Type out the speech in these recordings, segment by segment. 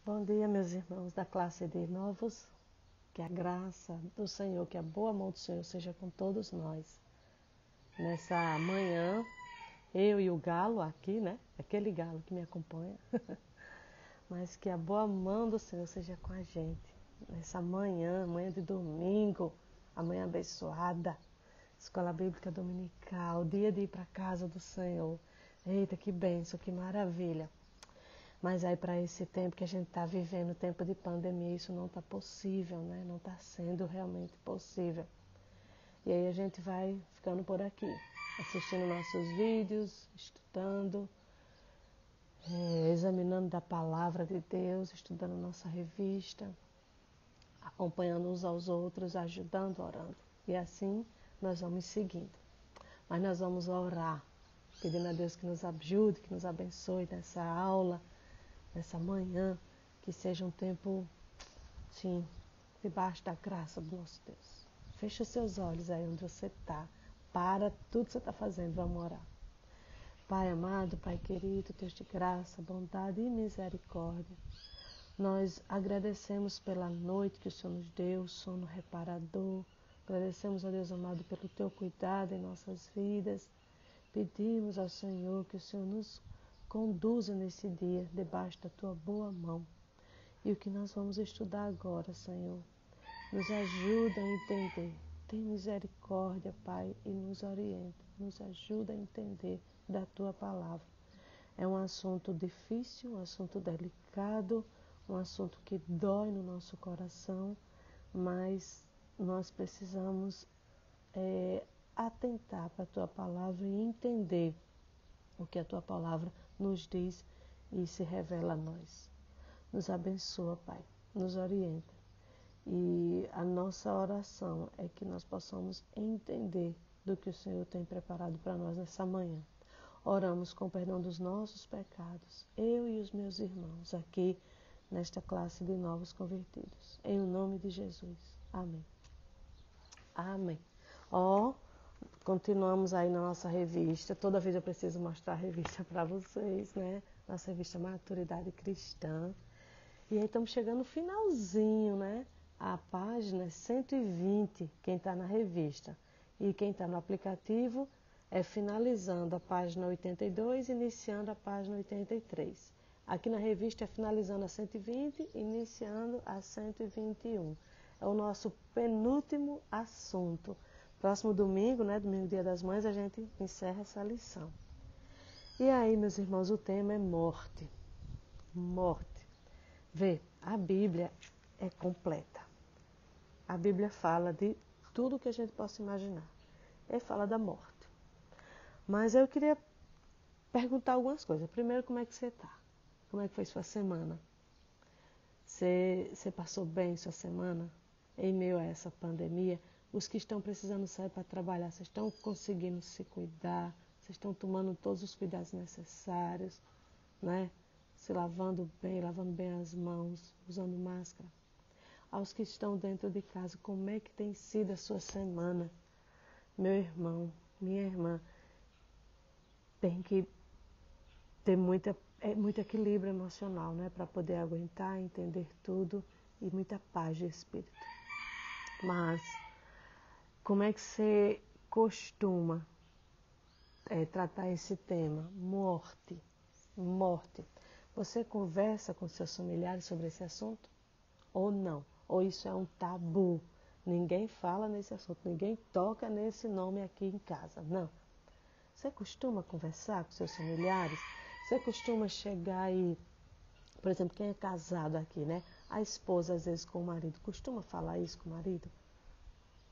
Bom dia, meus irmãos da classe de novos. Que a graça do Senhor, que a boa mão do Senhor seja com todos nós. Nessa manhã, eu e o galo aqui, né? Aquele galo que me acompanha. Mas que a boa mão do Senhor seja com a gente. Nessa manhã, manhã de domingo, a manhã abençoada. Escola Bíblica Dominical, dia de ir para a casa do Senhor. Eita, que bênção, que maravilha. Mas aí para esse tempo que a gente está vivendo, tempo de pandemia, isso não está possível, né? Não está sendo realmente possível. E aí a gente vai ficando por aqui, assistindo nossos vídeos, estudando, examinando da palavra de Deus, estudando nossa revista, acompanhando uns aos outros, ajudando, orando. E assim nós vamos seguindo. Mas nós vamos orar, pedindo a Deus que nos ajude, que nos abençoe nessa aula, nessa manhã, que seja um tempo, sim, debaixo da graça do nosso Deus. Feche os seus olhos aí onde você está. Para tudo que você está fazendo, vamos orar. Pai amado, Pai querido, Deus de graça, bondade e misericórdia. Nós agradecemos pela noite que o Senhor nos deu, sono reparador. Agradecemos a Deus amado pelo teu cuidado em nossas vidas. Pedimos ao Senhor que o Senhor nos conduza nesse dia debaixo da tua boa mão. E o que nós vamos estudar agora, Senhor, nos ajuda a entender. Tem misericórdia, Pai, e nos orienta. Nos ajuda a entender da tua palavra. É um assunto difícil, um assunto delicado, um assunto que dói no nosso coração, mas nós precisamos atentar para a tua palavra e entender o que a tua palavra nos diz e se revela a nós. Nos abençoa, Pai, nos orienta. E a nossa oração é que nós possamos entender do que o Senhor tem preparado para nós nessa manhã. Oramos com o perdão dos nossos pecados, eu e os meus irmãos aqui nesta classe de novos convertidos. Em nome de Jesus. Amém. Amém. Continuamos aí na nossa revista. Toda vez eu preciso mostrar a revista para vocês, né? Nossa revista Maturidade Cristã. E aí estamos chegando no finalzinho, né? A página 120, quem está na revista. E quem está no aplicativo é finalizando a página 82, iniciando a página 83. Aqui na revista é finalizando a 120, iniciando a 121. É o nosso penúltimo assunto. Próximo domingo, né, domingo Dia das Mães, a gente encerra essa lição. E aí, meus irmãos, o tema é morte. Morte. Vê, a Bíblia é completa. A Bíblia fala de tudo que a gente possa imaginar. E fala da morte. Mas eu queria perguntar algumas coisas. Primeiro, como é que você está? Como é que foi sua semana? Você passou bem sua semana? Em meio a essa pandemia? Os que estão precisando sair para trabalhar, vocês estão conseguindo se cuidar? Vocês estão tomando todos os cuidados necessários, né? Se lavando bem as mãos, usando máscara. Aos que estão dentro de casa, como é que tem sido a sua semana? Meu irmão, minha irmã, tem que ter muito equilíbrio emocional, né? Para poder aguentar, entender tudo e muita paz de espírito. Mas como é que você costuma tratar esse tema? Morte. Morte. Você conversa com seus familiares sobre esse assunto? Ou não? Ou isso é um tabu? Ninguém fala nesse assunto, ninguém toca nesse nome aqui em casa. Não. Você costuma conversar com seus familiares? Você costuma chegar e, por exemplo, quem é casado aqui, né? A esposa, às vezes, com o marido, costuma falar isso com o marido?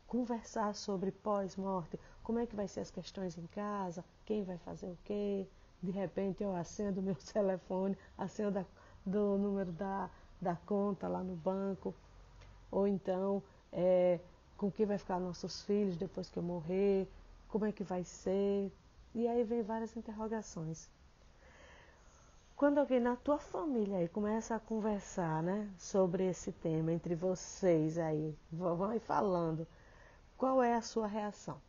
Conversar sobre pós-morte, como é que vai ser as questões em casa, quem vai fazer o quê, de repente a senha do meu telefone, a senha do número da conta lá no banco, ou então com quem vai ficar nossos filhos depois que eu morrer, como é que vai ser, e aí vem várias interrogações. Quando alguém na tua família aí começa a conversar, né, sobre esse tema entre vocês aí, vão aí falando, qual é a sua reação?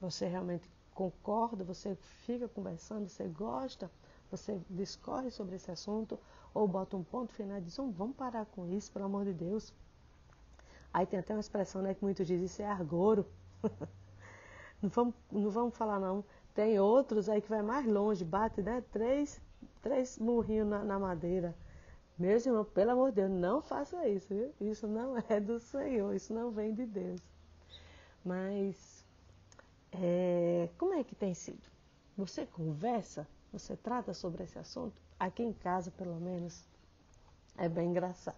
Você realmente concorda? Você fica conversando? Você gosta? você discorre sobre esse assunto ou bota um ponto final e diz, vamos parar com isso, pelo amor de Deus. Aí tem até uma expressão, né, que muitos dizem, isso é argoro. Não vamos falar não. Tem outros aí que vai mais longe, bate, né, três murrinhos na madeira. Meus irmãos, pelo amor de Deus, não faça isso, viu? Isso não é do Senhor, isso não vem de Deus. Mas, como é que tem sido? Você conversa? Você trata sobre esse assunto? Aqui em casa, pelo menos, é bem engraçado.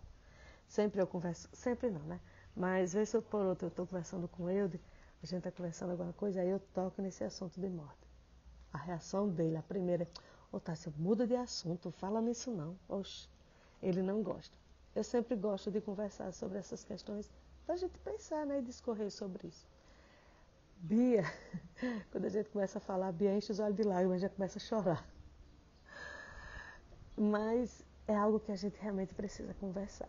Sempre eu converso, sempre não, né? Mas, vez por outra, eu estou conversando com ele, a gente está conversando alguma coisa, aí eu toco nesse assunto de morte. A reação dele, a primeira é, Tássia, muda de assunto, fala nisso não. Oxe, ele não gosta. Eu sempre gosto de conversar sobre essas questões, para a gente pensar, né, e discorrer sobre isso. Bia, quando a gente começa a falar, Bia enche os olhos de lágrimas, já começa a chorar. Mas é algo que a gente realmente precisa conversar.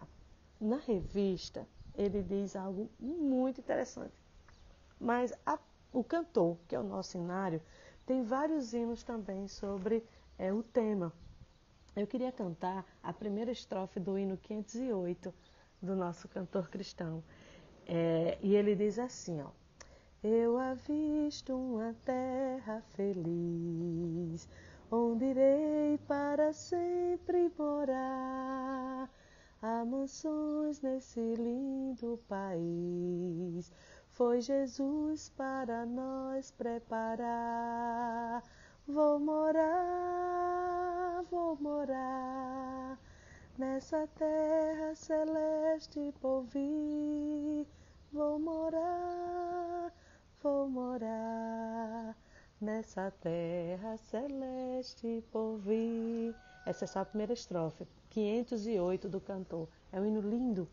Na revista, ele diz algo muito interessante. Mas o cantor, que é o nosso hinário, tem vários hinos também sobre o tema. Eu queria cantar a primeira estrofe do hino 508 do nosso cantor cristão. E ele diz assim, ó. Eu avisto uma terra feliz, onde irei para sempre morar. Há mansões nesse lindo país, foi Jesus para nós preparar. Vou morar nessa terra celeste por vir. Vou morar nessa terra celeste por vir. Essa é só a primeira estrofe, 508 do cantor. É um hino lindo,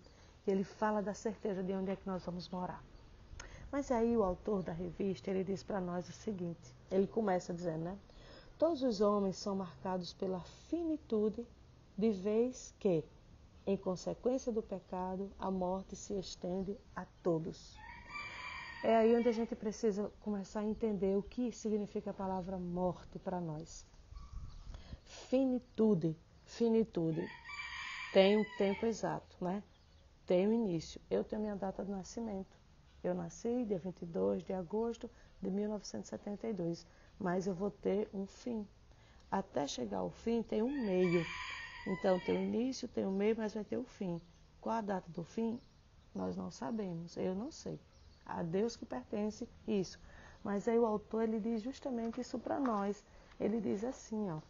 ele fala da certeza de onde é que nós vamos morar. Mas aí o autor da revista, ele diz para nós o seguinte, ele começa dizendo, né? Todos os homens são marcados pela finitude, de vez que, em consequência do pecado, a morte se estende a todos. É aí onde a gente precisa começar a entender o que significa a palavra morte para nós. Finitude tem um tempo exato, né? Tem um início. Eu tenho minha data de nascimento. Eu nasci dia 22 de agosto de 1972, mas eu vou ter um fim. Até chegar ao fim tem um meio. Então tem o início, tem o meio, mas vai ter o fim. Qual a data do fim? Nós não sabemos, eu não sei. A Deus que pertence isso. Mas aí o autor, ele diz justamente isso para nós. Ele diz assim, ó.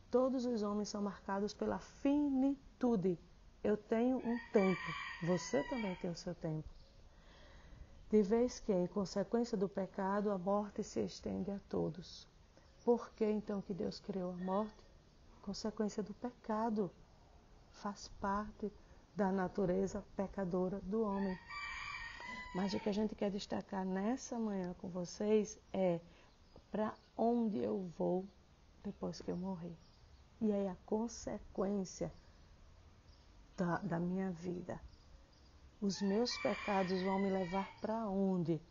Todos os homens são marcados pela finitude. Eu tenho um tempo, você também tem o seu tempo. De vez que, em consequência do pecado, a morte se estende a todos. Por que então que Deus criou a morte? Consequência do pecado. Faz parte da natureza pecadora do homem. Mas o que a gente quer destacar nessa manhã com vocês é para onde eu vou depois que eu morrer. E aí a consequência da minha vida. Os meus pecados vão me levar para onde?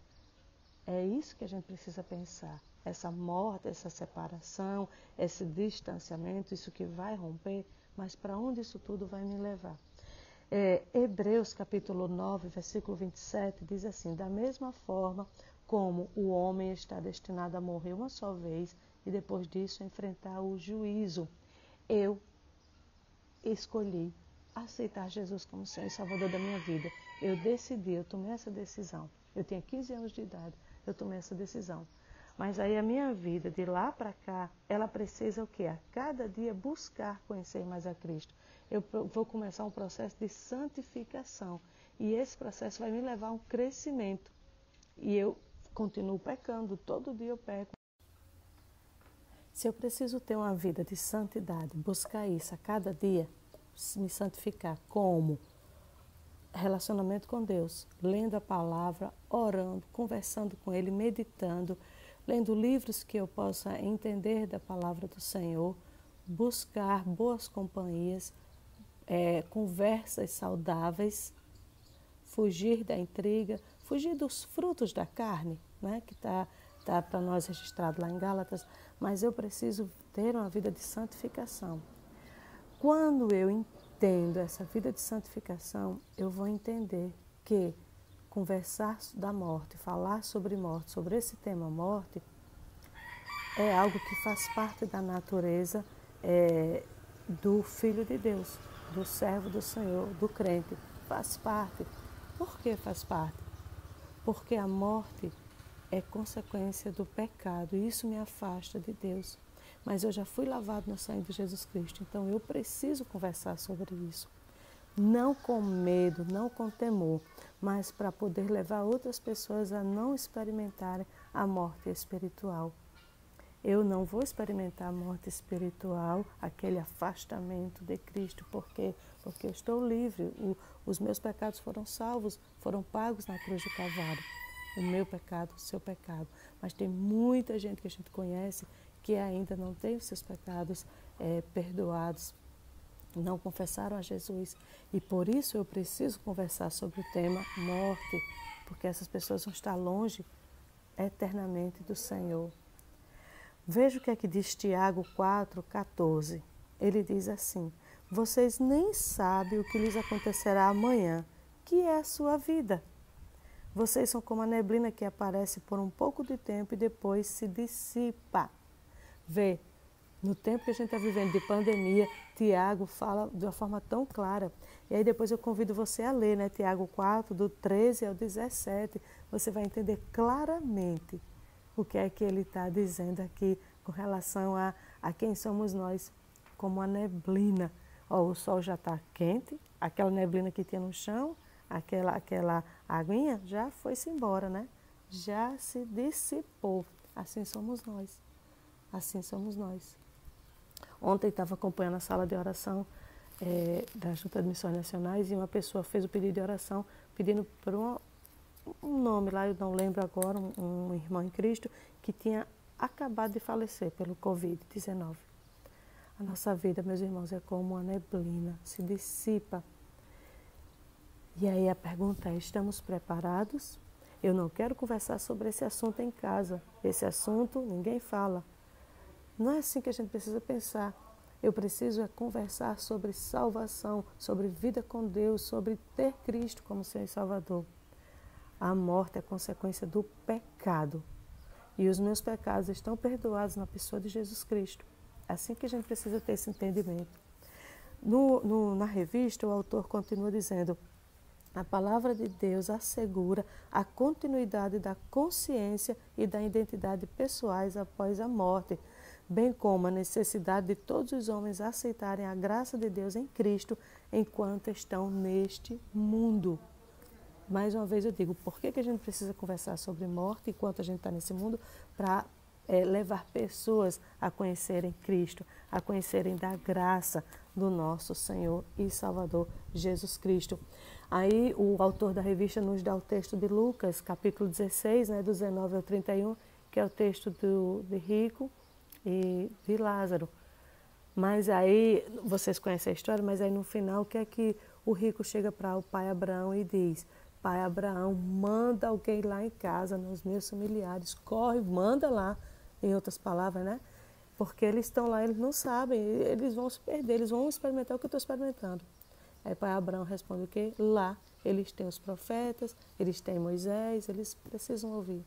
É isso que a gente precisa pensar. Essa morte, essa separação, esse distanciamento, isso que vai romper, mas para onde isso tudo vai me levar? Hebreus capítulo 9, versículo 27, diz assim, da mesma forma como o homem está destinado a morrer uma só vez e depois disso enfrentar o juízo, eu escolhi aceitar Jesus como Senhor e Salvador da minha vida. Eu decidi, eu tomei essa decisão. Eu tinha 15 anos de idade, eu tomei essa decisão. Mas aí a minha vida, de lá para cá, ela precisa o quê? A cada dia buscar conhecer mais a Cristo. Eu vou começar um processo de santificação. E esse processo vai me levar a um crescimento. E eu continuo pecando, todo dia eu peco. Se eu preciso ter uma vida de santidade, buscar isso a cada dia, me santificar como? Relacionamento com Deus, lendo a palavra, orando, conversando com Ele, meditando, lendo livros que eu possa entender da palavra do Senhor, buscar boas companhias, conversas saudáveis, fugir da intriga, fugir dos frutos da carne, né, que está está para nós registrado lá em Gálatas, mas eu preciso ter uma vida de santificação. Quando eu entendo essa vida de santificação, eu vou entender que conversar da morte, falar sobre morte, sobre esse tema morte, é algo que faz parte da natureza do Filho de Deus, do servo do Senhor, do crente. Faz parte. Por que faz parte? Porque a morte é consequência do pecado e isso me afasta de Deus. Mas eu já fui lavado no sangue de Jesus Cristo, então eu preciso conversar sobre isso. Não com medo, não com temor, mas para poder levar outras pessoas a não experimentarem a morte espiritual. Eu não vou experimentar a morte espiritual, aquele afastamento de Cristo, porque eu estou livre. Os meus pecados foram salvos, foram pagos na cruz do Calvário. O meu pecado, o seu pecado. Mas tem muita gente que a gente conhece que ainda não tem os seus pecados perdoados, não confessaram a Jesus. E por isso eu preciso conversar sobre o tema morte, porque essas pessoas vão estar longe eternamente do Senhor. Veja o que é que diz Tiago 4,14. Ele diz assim: vocês nem sabem o que lhes acontecerá amanhã, que é a sua vida. Vocês são como a neblina que aparece por um pouco de tempo e depois se dissipa. Vê, no tempo que a gente está vivendo de pandemia, Tiago fala de uma forma tão clara. E aí depois eu convido você a ler, né? Tiago 4, do 13 ao 17. Você vai entender claramente o que é que ele está dizendo aqui com relação a quem somos nós, como a neblina. Ó, o sol já está quente, aquela neblina que tinha no chão, aquela aguinha já foi-se embora, né? Já se dissipou. Assim somos nós. Assim somos nós. Ontem estava acompanhando a sala de oração da Junta de Missões Nacionais e uma pessoa fez o pedido de oração pedindo por um nome lá, eu não lembro agora, um irmão em Cristo que tinha acabado de falecer pelo Covid-19. A nossa vida, meus irmãos, é como uma neblina, se dissipa. E aí a pergunta é, estamos preparados? Eu não quero conversar sobre esse assunto em casa. Esse assunto ninguém fala. Não é assim que a gente precisa pensar. Eu preciso conversar sobre salvação, sobre vida com Deus, sobre ter Cristo como Senhor e Salvador. A morte é consequência do pecado. E os meus pecados estão perdoados na pessoa de Jesus Cristo. É assim que a gente precisa ter esse entendimento. Na revista, o autor continua dizendo: a palavra de Deus assegura a continuidade da consciência e da identidade pessoais após a morte, bem como a necessidade de todos os homens aceitarem a graça de Deus em Cristo enquanto estão neste mundo. Mais uma vez eu digo, por que a gente precisa conversar sobre morte enquanto a gente está nesse mundo? Para levar pessoas a conhecerem Cristo, a conhecerem da graça do nosso Senhor e Salvador Jesus Cristo. Aí o autor da revista nos dá o texto de Lucas, capítulo 16, né, do 19 ao 31, que é o texto de Rico e de Lázaro. Mas aí, vocês conhecem a história, mas aí no final, o que é que o rico chega para o pai Abraão e diz: pai Abraão, manda alguém lá em casa, nos meus familiares, corre, manda lá, em outras palavras, né? Porque eles estão lá, eles não sabem, eles vão se perder, eles vão experimentar o que eu estou experimentando. Aí pai Abraão responde o quê? Lá, eles têm os profetas, eles têm Moisés, eles precisam ouvir.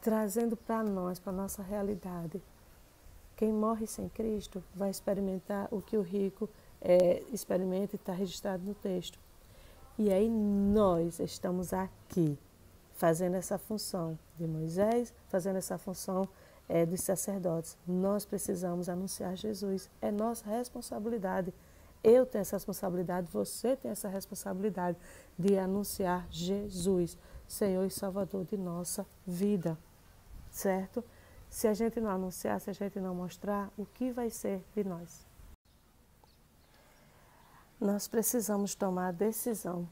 Trazendo para nós, para a nossa realidade, quem morre sem Cristo vai experimentar o que o rico experimenta e está registrado no texto. E aí nós estamos aqui, fazendo essa função de Moisés, fazendo essa função dos sacerdotes. Nós precisamos anunciar Jesus, é nossa responsabilidade. Eu tenho essa responsabilidade, você tem essa responsabilidade de anunciar Jesus, Senhor e Salvador de nossa vida, certo? Se a gente não anunciar, se a gente não mostrar, o que vai ser de nós? Nós precisamos tomar a decisão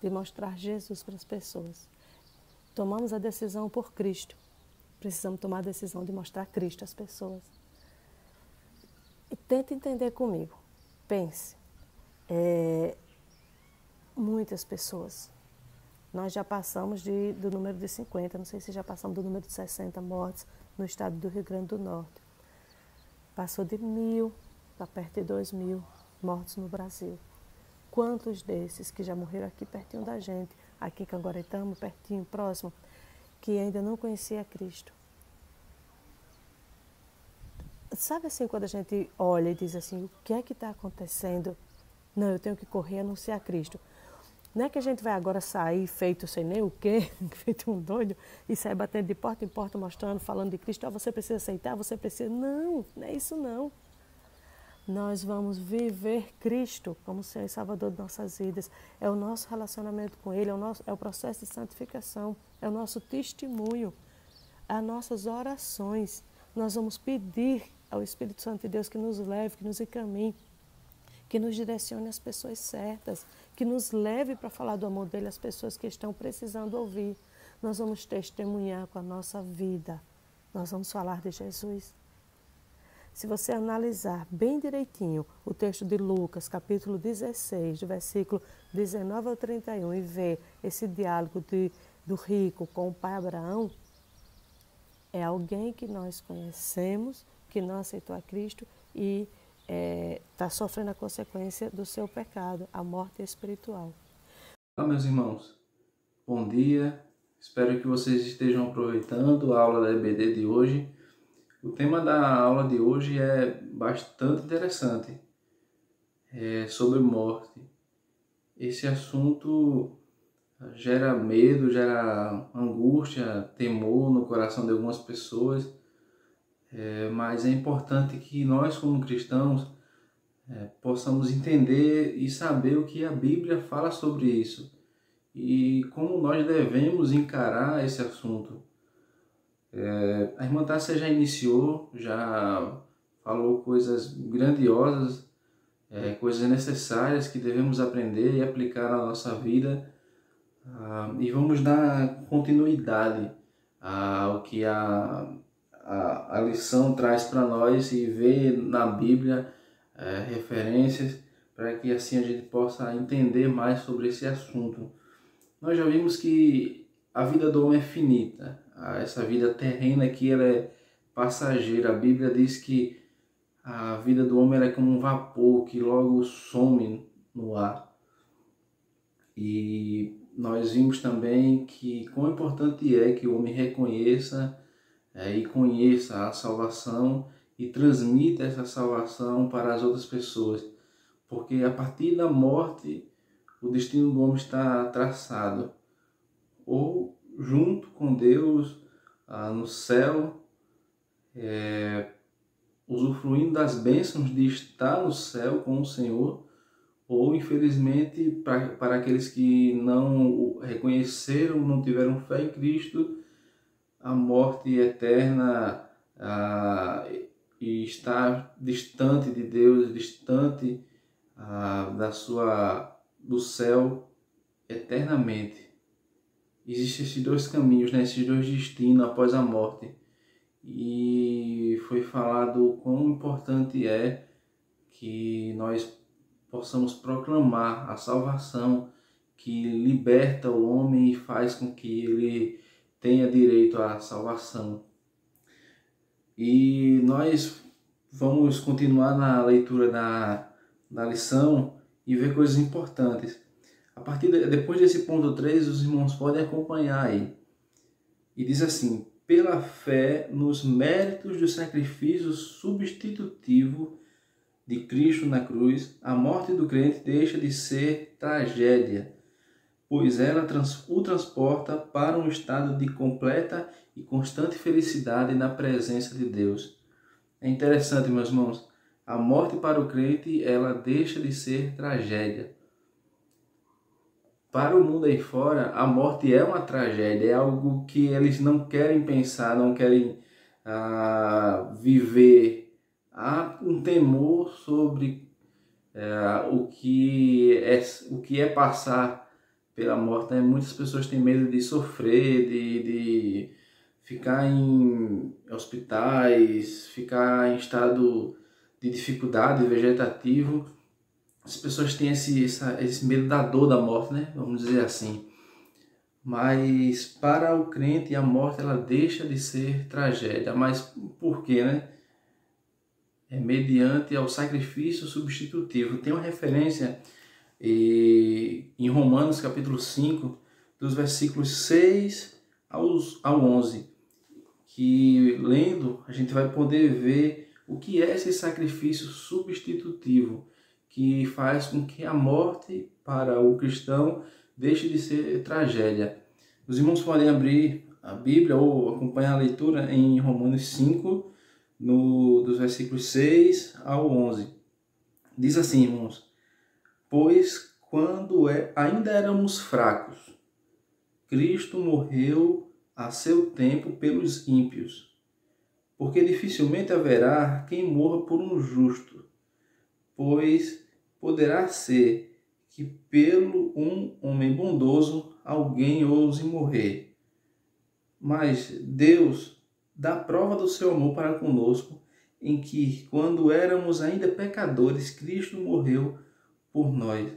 de mostrar Jesus para as pessoas. Tomamos a decisão por Cristo, precisamos tomar a decisão de mostrar Cristo às pessoas. E tente entender comigo, pense, muitas pessoas Nós já passamos do número de 50, não sei se já passamos do número de 60 mortes no estado do Rio Grande do Norte. Passou de 1.000 para perto de 2.000 mortos no Brasil. Quantos desses que já morreram aqui pertinho da gente, aqui em Canguaretama, pertinho, próximo, que ainda não conhecia Cristo? Sabe assim, quando a gente olha e diz assim, o que é que está acontecendo? Não, eu tenho que correr e anunciar Cristo. Não é que a gente vai agora sair feito sem nem o quê, feito um doido, e sair batendo de porta em porta, mostrando, falando de Cristo, você precisa aceitar, você precisa... Não, não é isso não. Nós vamos viver Cristo como Senhor e Salvador de nossas vidas. É o nosso relacionamento com Ele, é o processo de santificação, é o nosso testemunho, as nossas orações. Nós vamos pedir ao Espírito Santo de Deus que nos leve, que nos encaminhe, que nos direcione às pessoas certas, que nos leve para falar do amor dele às pessoas que estão precisando ouvir. Nós vamos testemunhar com a nossa vida. Nós vamos falar de Jesus. Se você analisar bem direitinho o texto de Lucas, capítulo 16, do versículo 19 ao 31, e ver esse diálogo do rico com o pai Abraão, é alguém que nós conhecemos, que não aceitou a Cristo e está sofrendo a consequência do seu pecado, a morte espiritual. Olá, meus irmãos. Bom dia. Espero que vocês estejam aproveitando a aula da EBD de hoje. O tema da aula de hoje é bastante interessante. É sobre morte. Esse assunto gera medo, gera angústia, temor no coração de algumas pessoas. Mas é importante que nós, como cristãos, possamos entender e saber o que a Bíblia fala sobre isso e como nós devemos encarar esse assunto. A irmã Tássia já iniciou, já falou coisas grandiosas, coisas necessárias que devemos aprender e aplicar na nossa vida, e vamos dar continuidade ao que a lição traz para nós e ver na Bíblia referências para que assim a gente possa entender mais sobre esse assunto. Nós já vimos que a vida do homem é finita, essa vida terrena aqui ela é passageira. A Bíblia diz que a vida do homem ela é como um vapor que logo some no ar. E nós vimos também que quão importante é que o homem reconheça e conheça a salvação e transmita essa salvação para as outras pessoas, porque a partir da morte o destino do homem está traçado, ou junto com Deus no céu, usufruindo das bênçãos de estar no céu com o Senhor, ou infelizmente para aqueles que não o reconheceram, não tiveram fé em Cristo, a morte eterna e estar distante de Deus, distante do céu eternamente. Existem esses dois caminhos, né? Esses dois destinos após a morte. E foi falado o quão importante é que nós possamos proclamar a salvação que liberta o homem e faz com que ele tenha direito à salvação. E nós vamos continuar na leitura da lição e ver coisas importantes. Depois desse ponto 3, os irmãos podem acompanhar aí. E diz assim: pela fé nos méritos do sacrifício substitutivo de Cristo na cruz, a morte do crente deixa de ser tragédia, pois ela o transporta para um estado de completa e constante felicidade na presença de Deus. É interessante, meus irmãos, a morte para o crente, ela deixa de ser tragédia. Para o mundo aí fora, a morte é uma tragédia, é algo que eles não querem pensar, não querem viver. Há um temor sobre o que é passar pela morte, né? Muitas pessoas têm medo de sofrer, de ficar em hospitais, ficar em estado de dificuldade vegetativo. As pessoas têm esse medo da dor da morte, né? Vamos dizer assim. Mas para o crente a morte ela deixa de ser tragédia. Mas por quê, né? É mediante ao sacrifício substitutivo. Tem uma referência em Romanos capítulo 5, dos versículos 6 ao 11, que lendo a gente vai poder ver o que é esse sacrifício substitutivo, que faz com que a morte para o cristão deixe de ser tragédia. Os irmãos podem abrir a Bíblia ou acompanhar a leitura em Romanos 5, dos versículos 6 ao 11. Diz assim, irmãos: pois quando ainda éramos fracos, Cristo morreu a seu tempo pelos ímpios, porque dificilmente haverá quem morra por um justo, pois poderá ser que pelo um homem bondoso alguém ouse morrer. Mas Deus dá prova do seu amor para conosco, em que, quando éramos ainda pecadores, Cristo morreu por nós.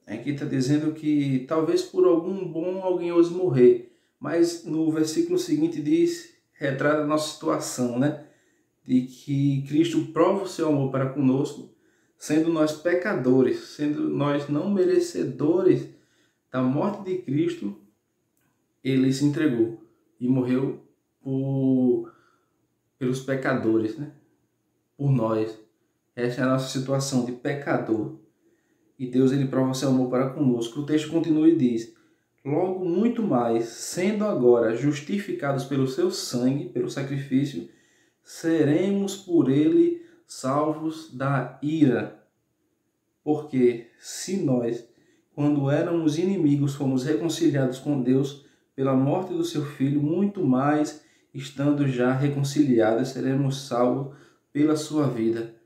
Aqui está dizendo que talvez por algum bom alguém ouse morrer, mas no versículo seguinte diz, retrata a nossa situação, né? De que Cristo prova o seu amor para conosco, sendo nós pecadores, sendo nós não merecedores da morte de Cristo, ele se entregou e morreu pelos pecadores, né? Por nós. Essa é a nossa situação de pecador. E Deus ele prova seu amor para conosco. O texto continua e diz: logo muito mais, sendo agora justificados pelo seu sangue, pelo sacrifício, seremos por ele salvos da ira. Porque se nós, quando éramos inimigos, fomos reconciliados com Deus pela morte do seu Filho, muito mais, estando já reconciliados, seremos salvos pela sua vida.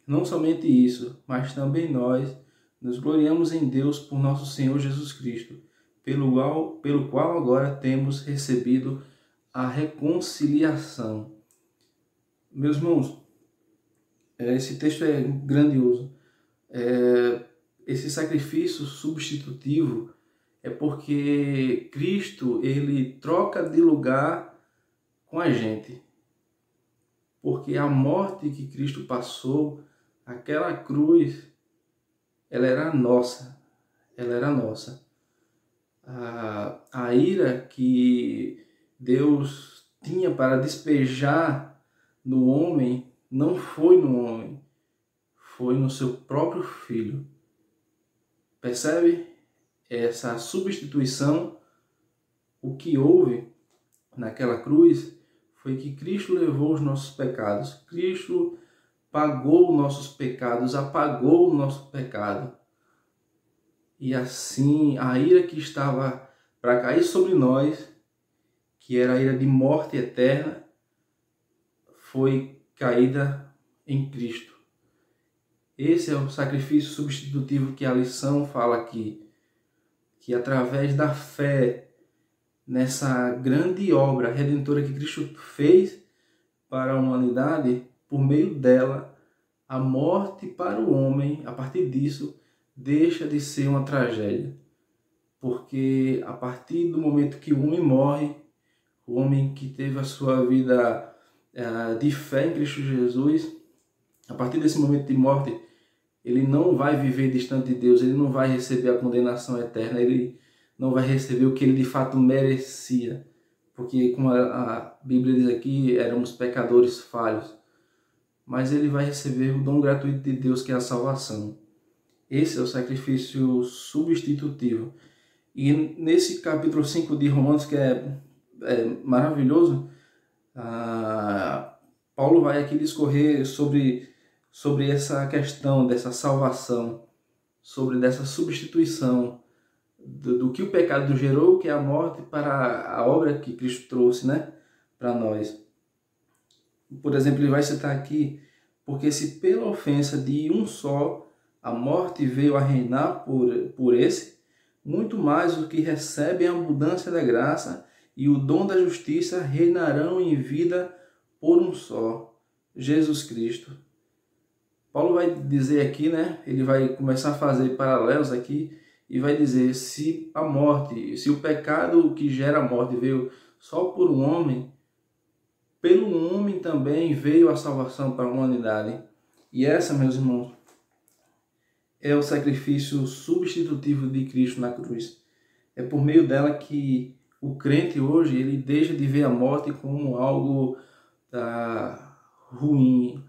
Não somente isso, mas também nós nos gloriamos em Deus por nosso Senhor Jesus Cristo, pelo qual agora temos recebido a reconciliação. Meus irmãos, esse texto é grandioso. Esse sacrifício substitutivo é porque Cristo ele troca de lugar com a gente. Porque a morte que Cristo passou, aquela cruz, ela era nossa. Ela era nossa. A ira que Deus tinha para despejar no homem não foi no homem, foi no seu próprio Filho. Percebe? Essa substituição, o que houve naquela cruz foi que Cristo levou os nossos pecados. Cristo pagou os nossos pecados, apagou o nosso pecado. E assim, a ira que estava para cair sobre nós, que era a ira de morte eterna, foi caída em Cristo. Esse é o sacrifício substitutivo que a lição fala aqui, que através da fé nessa grande obra redentora que Cristo fez para a humanidade, por meio dela, a morte para o homem, a partir disso, deixa de ser uma tragédia. Porque a partir do momento que o homem morre, o homem que teve a sua vida de fé em Cristo Jesus, a partir desse momento de morte, ele não vai viver distante de Deus, ele não vai receber a condenação eterna, ele não vai receber o que ele de fato merecia. Porque, como a Bíblia diz aqui, éramos pecadores falhos. Mas ele vai receber o dom gratuito de Deus, que é a salvação. Esse é o sacrifício substitutivo. E nesse capítulo 5 de Romanos, que é maravilhoso, Paulo vai aqui discorrer sobre essa questão dessa salvação, sobre dessa substituição, do que o pecado gerou, que é a morte, para a obra que Cristo trouxe, né, para nós. Por exemplo, ele vai citar aqui: porque se pela ofensa de um só a morte veio a reinar por esse, muito mais o que recebem a abundância da graça e o dom da justiça reinarão em vida por um só, Jesus Cristo. Paulo vai dizer aqui, né? Ele vai começar a fazer paralelos aqui e vai dizer, se a morte, se o pecado que gera a morte veio só por um homem, pelo homem também veio a salvação para a humanidade. E essa, meus irmãos, é o sacrifício substitutivo de Cristo na cruz. É por meio dela que o crente hoje, ele deixa de ver a morte como algo ruim,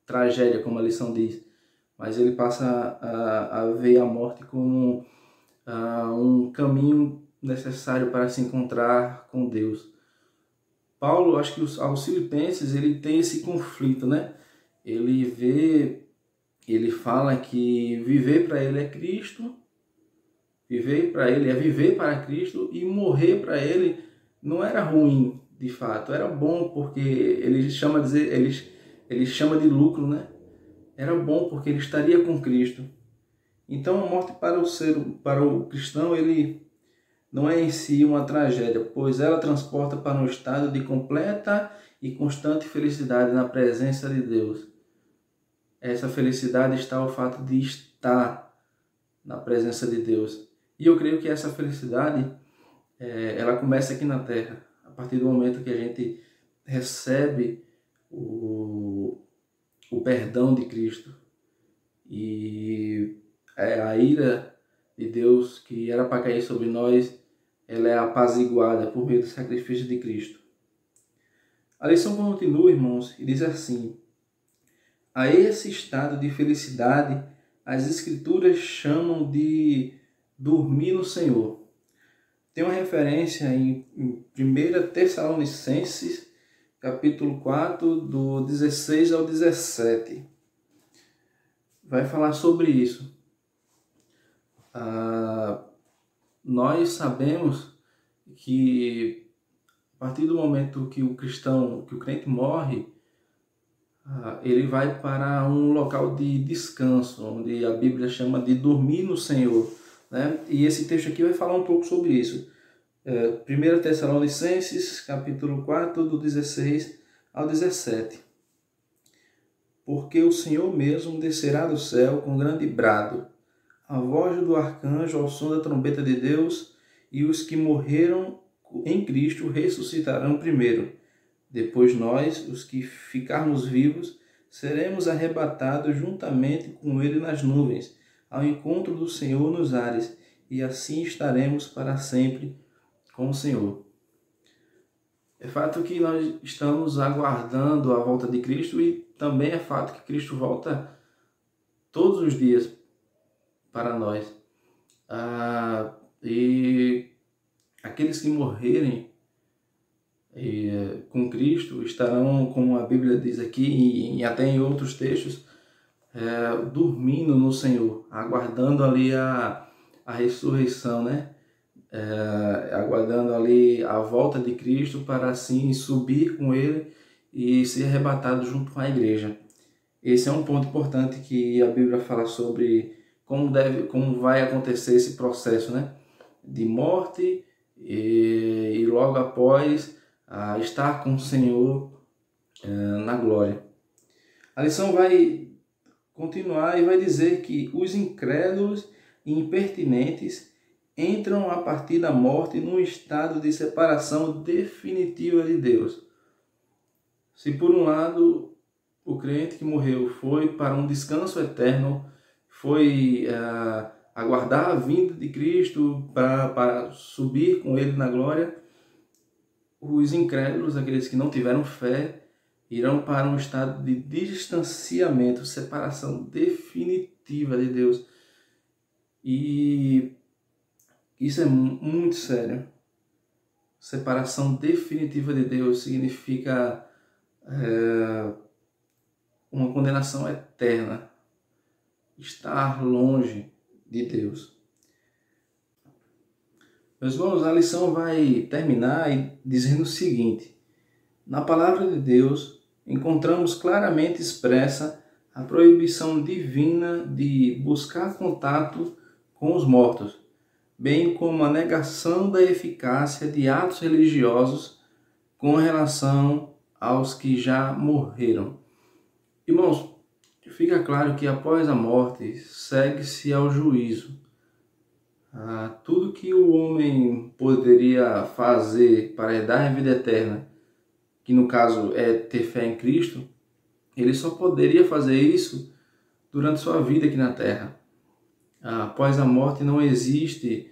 tragédia, como a lição diz. Mas ele passa a ver a morte como um caminho necessário para se encontrar com Deus. Paulo, acho que aos Filipenses, ele tem esse conflito, né? Ele fala que viver para ele é Cristo, viver para ele é viver para Cristo, e morrer para ele não era ruim, de fato, era bom, porque ele chama de lucro, né? Era bom porque ele estaria com Cristo. Então a morte para o cristão, ele não é em si uma tragédia, pois ela transporta para um estado de completa e constante felicidade na presença de Deus. Essa felicidade está ao fato de estar na presença de Deus. E eu creio que essa felicidade, ela começa aqui na Terra, a partir do momento que a gente recebe o perdão de Cristo. E a ira de Deus, que era para cair sobre nós, ela é apaziguada por meio do sacrifício de Cristo. A lição continua, irmãos, e diz assim: a esse estado de felicidade, as Escrituras chamam de dormir no Senhor. Tem uma referência em 1 Tessalonicenses, capítulo 4, do 16 ao 17. Vai falar sobre isso. Nós sabemos que a partir do momento que o crente morre, ele vai para um local de descanso, onde a Bíblia chama de dormir no Senhor, né? E esse texto aqui vai falar um pouco sobre isso. 1 Tessalonicenses, capítulo 4, do 16 ao 17. Porque o Senhor mesmo descerá do céu com grande brado, a voz do arcanjo ao som da trombeta de Deus, e os que morreram em Cristo ressuscitarão primeiro. Depois nós, os que ficarmos vivos, seremos arrebatados juntamente com ele nas nuvens, ao encontro do Senhor nos ares, e assim estaremos para sempre com o Senhor. É fato que nós estamos aguardando a volta de Cristo, e também é fato que Cristo volta todos os dias para nós. E aqueles que morrerem com Cristo estarão, como a Bíblia diz aqui e até em outros textos, dormindo no Senhor, aguardando ali a ressurreição, né? Aguardando ali a volta de Cristo para assim subir com ele e ser arrebatado junto com a igreja. Esse é um ponto importante que a Bíblia fala sobre como vai acontecer esse processo, né? De morte e logo após estar com o Senhor na glória. A lição vai continuar e vai dizer que os incrédulos e impertinentes entram a partir da morte num estado de separação definitiva de Deus. Se por um lado o crente que morreu foi para um descanso eterno, foi aguardar a vinda de Cristo para subir com ele na glória, os incrédulos, aqueles que não tiveram fé, irão para um estado de distanciamento, separação definitiva de Deus. E isso é muito sério. Separação definitiva de Deus significa uma condenação eterna. Estar longe de Deus. Meus irmãos, a lição vai terminar dizendo o seguinte: na palavra de Deus encontramos claramente expressa a proibição divina de buscar contato com os mortos, bem como a negação da eficácia de atos religiosos com relação aos que já morreram. Tudo que o homem poderia fazer para herdar a vida eterna, que no caso é ter fé em Cristo, ele só poderia fazer isso durante sua vida aqui na Terra. Após a morte não existe,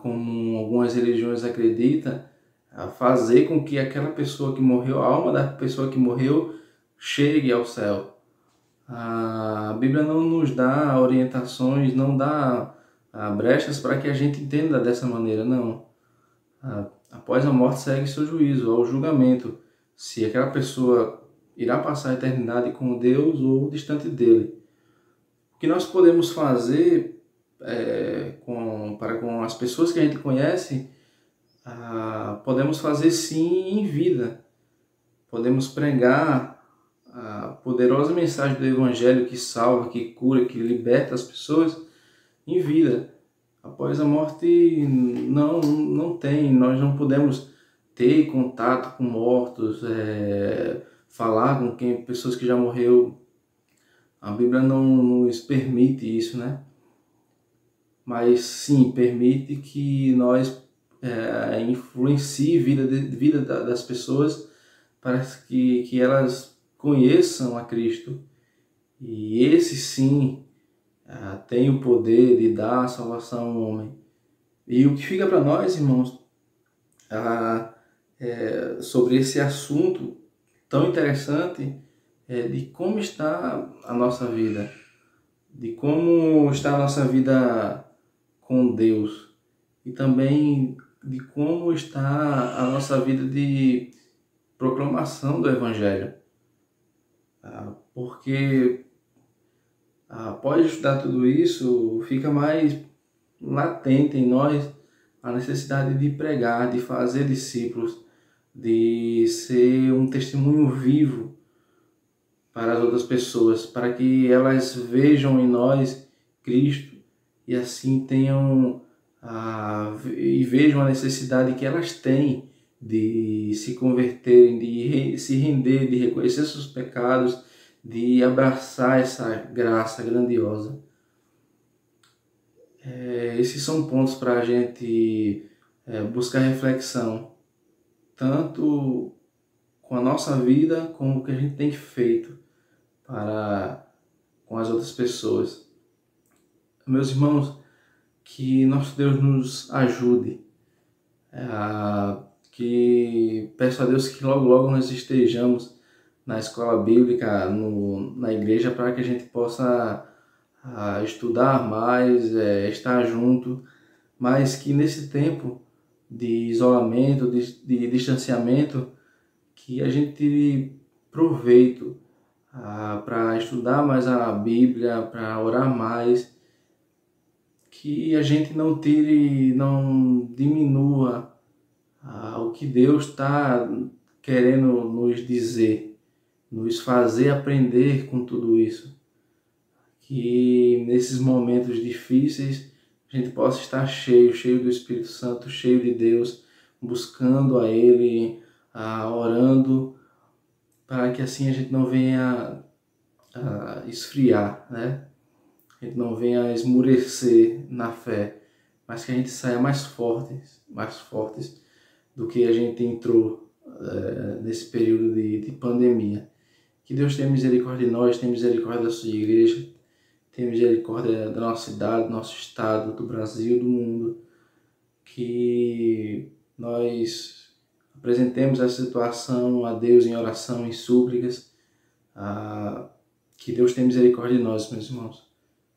como algumas religiões acreditam, fazer com que aquela pessoa que morreu, a alma da pessoa que morreu, chegue ao céu. A Bíblia não nos dá orientações, não dá brechas para que a gente entenda dessa maneira, não. Após a morte segue seu juízo, ao julgamento, se aquela pessoa irá passar a eternidade com Deus ou distante dele. O que nós podemos fazer com as pessoas que a gente conhece, podemos fazer sim em vida. Podemos pregar a poderosa mensagem do Evangelho que salva, que cura, que liberta as pessoas em vida. Após a morte não tem, nós não podemos ter contato com mortos, falar com pessoas que já morreu. A Bíblia não nos permite isso, né? Mas sim, permite que nós influencie a vida das pessoas para que elas conheçam a Cristo. E esse sim tem o poder de dar a salvação ao homem. E o que fica para nós, irmãos, sobre esse assunto tão interessante de como está a nossa vida, de como está a nossa vida com Deus e também de como está a nossa vida de proclamação do Evangelho. Porque após estudar tudo isso, fica mais latente em nós a necessidade de pregar, de fazer discípulos, de ser um testemunho vivo para as outras pessoas, para que elas vejam em nós Cristo e assim tenham e vejam a necessidade que elas têm de se converterem, de se render, de reconhecer seus pecados, de abraçar essa graça grandiosa. Esses são pontos para a gente buscar reflexão, tanto com a nossa vida como o que a gente tem feito com as outras pessoas. Meus irmãos, que nosso Deus nos ajude, que peço a Deus que logo logo nós estejamos na escola bíblica, na igreja, para que a gente possa estudar mais, estar junto, mas que nesse tempo de isolamento, de distanciamento, que a gente tire proveito para estudar mais a Bíblia, para orar mais, que a gente não diminua o que Deus está querendo nos dizer, nos fazer aprender com tudo isso. Que nesses momentos difíceis a gente possa estar cheio do Espírito Santo, cheio de Deus, buscando a Ele, orando, para que assim a gente não venha esfriar, né? A gente não venha esmurecer na fé, mas que a gente saia mais fortes do que a gente entrou nesse período de pandemia. Que Deus tenha misericórdia de nós, tenha misericórdia da sua igreja, tenha misericórdia da nossa cidade, do nosso estado, do Brasil, do mundo. Que nós apresentemos essa situação a Deus em oração, em súplicas. Que Deus tenha misericórdia de nós, meus irmãos.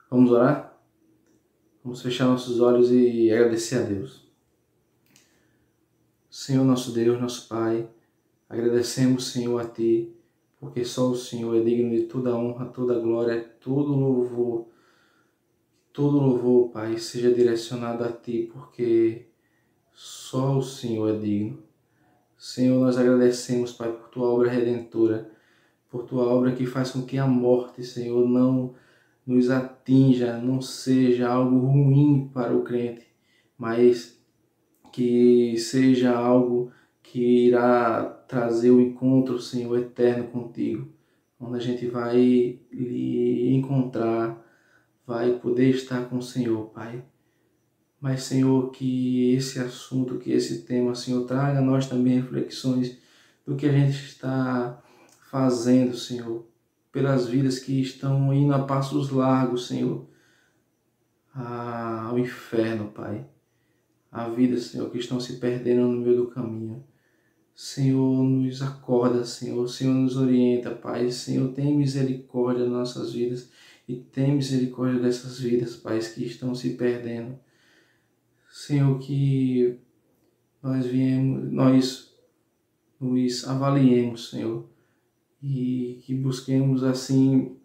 Vamos orar? Vamos fechar nossos olhos e agradecer a Deus. Senhor, nosso Deus, nosso Pai, agradecemos, Senhor, a Ti, porque só o Senhor é digno de toda honra, toda glória, todo louvor, Pai, seja direcionado a Ti, porque só o Senhor é digno. Senhor, nós agradecemos, Pai, por Tua obra redentora, por Tua obra que faz com que a morte, Senhor, não nos atinja, não seja algo ruim para o crente, mas que seja algo que irá trazer o encontro, Senhor, eterno contigo, onde a gente vai lhe encontrar, vai poder estar com o Senhor, Pai. Mas, Senhor, que esse assunto, que esse tema, Senhor, traga a nós também reflexões do que a gente está fazendo, Senhor, pelas vidas que estão indo a passos largos, Senhor, ao inferno, Pai. Há vidas, Senhor, que estão se perdendo no meio do caminho. Senhor, nos acorda, Senhor. O Senhor nos orienta, Pai. Senhor, tem misericórdia das nossas vidas e tem misericórdia dessas vidas, Pai, que estão se perdendo. Senhor, que nós nos avaliemos, Senhor, e que busquemos assim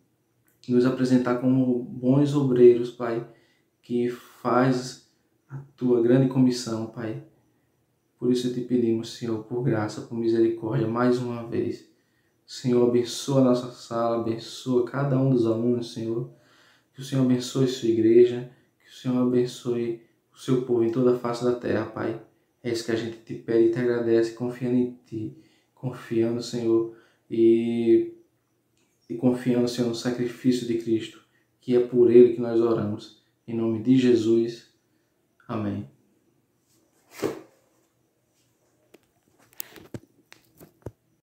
nos apresentar como bons obreiros, Pai, que faz a tua grande comissão, Pai. Por isso te pedimos, Senhor, por graça, por misericórdia, mais uma vez. Senhor, abençoa a nossa sala, abençoa cada um dos alunos, Senhor. Que o Senhor abençoe sua igreja, que o Senhor abençoe o seu povo em toda a face da terra, Pai. É isso que a gente te pede e te agradece, confiando em Ti, confiando, Senhor, e confiando, Senhor, no sacrifício de Cristo, que é por Ele que nós oramos. Em nome de Jesus. Amém.